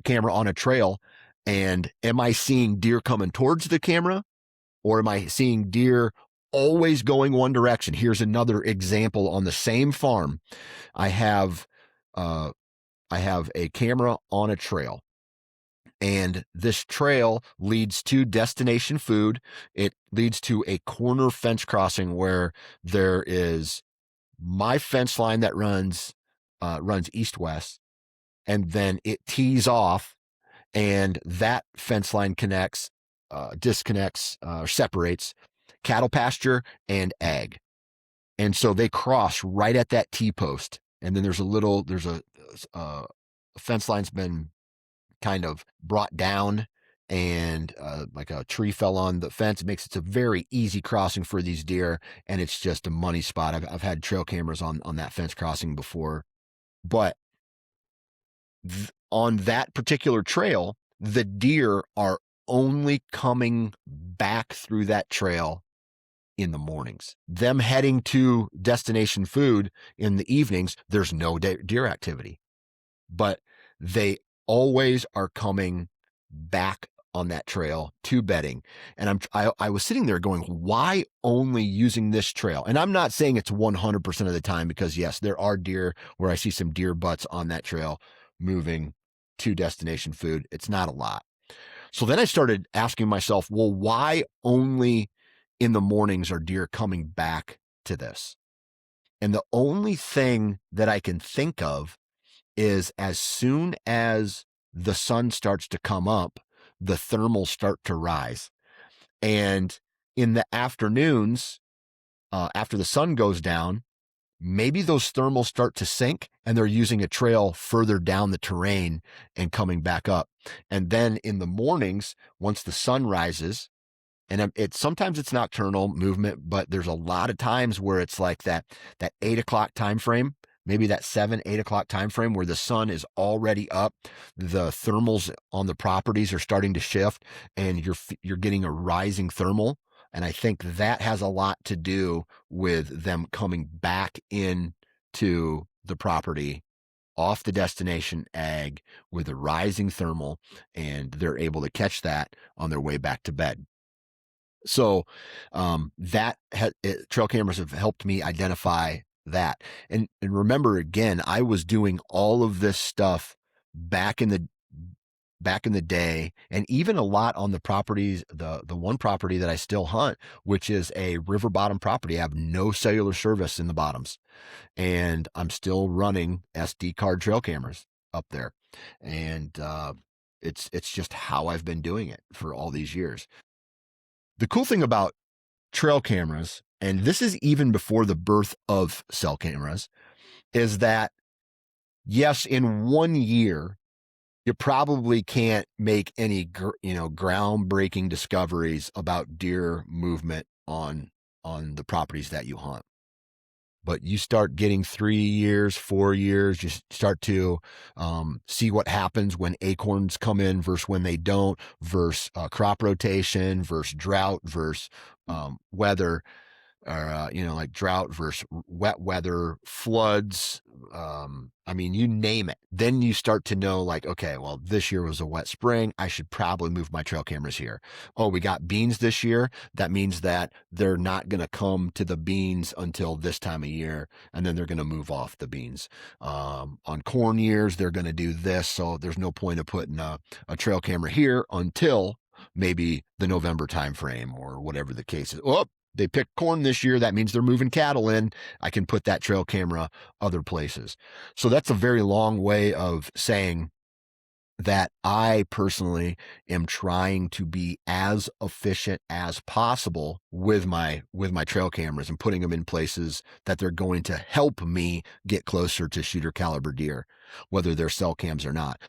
camera on a trail, and am I seeing deer coming towards the camera, or am I seeing deer always going one direction? Here's another example on the same farm. I have a camera on a trail, and this trail leads to destination food. It leads to a corner fence crossing where there is my fence line that runs east-west, and then it tees off, and that fence line disconnects, or separates cattle pasture and ag. And so they cross right at that T-post. And then there's a fence line's been kind of brought down, and like a tree fell on the fence. It makes it a very easy crossing for these deer, and it's just a money spot. I've had trail cameras on that fence crossing before, but on that particular trail, the deer are only coming back through that trail in the mornings. Them heading to destination food in the evenings, there's no deer activity, but they always are coming back on that trail to bedding. And I was sitting there going, why only using this trail? And I'm not saying it's 100% of the time, because yes, there are deer where I see some deer butts on that trail moving to destination food. It's not a lot. So then I started asking myself, well, why only in the mornings are deer coming back to this? And the only thing that I can think of is, as soon as the sun starts to come up, the thermals start to rise. And in the afternoons, after the sun goes down, maybe those thermals start to sink, and they're using a trail further down the terrain and coming back up. And then in the mornings, once the sun rises, and sometimes it's nocturnal movement, but there's a lot of times where it's like that 8 o'clock time frame, maybe that 7-8 o'clock time frame, where the sun is already up, the thermals on the properties are starting to shift, and you're getting a rising thermal. And I think that has a lot to do with them coming back into the property off the destination ag with a rising thermal, and they're able to catch that on their way back to bed. So trail cameras have helped me identify that. And remember, again, I was doing all of this stuff back in the day, and even a lot on the properties, the one property that I still hunt, which is a river bottom property. I have no cellular service in the bottoms, and I'm still running SD card trail cameras up there. And it's just how I've been doing it for all these years. The cool thing about trail cameras, and this is even before the birth of cell cameras, is that yes, in 1 year, you probably can't make any, groundbreaking discoveries about deer movement on the properties that you hunt. But you start getting 3 years, 4 years, you start to see what happens when acorns come in versus when they don't, versus crop rotation, versus drought, versus weather, or, like drought versus wet weather, floods. I mean, you name it. Then you start to know, like, okay, well, this year was a wet spring. I should probably move my trail cameras here. Oh, we got beans this year. That means that they're not going to come to the beans until this time of year, and then they're going to move off the beans. On corn years, they're going to do this. So there's no point of putting a trail camera here until maybe the November timeframe or whatever the case is. Oh, they picked corn this year. That means they're moving cattle in. I can put that trail camera other places. So that's a very long way of saying that I personally am trying to be as efficient as possible with my trail cameras, and putting them in places that they're going to help me get closer to shooter caliber deer, whether they're cell cams or not.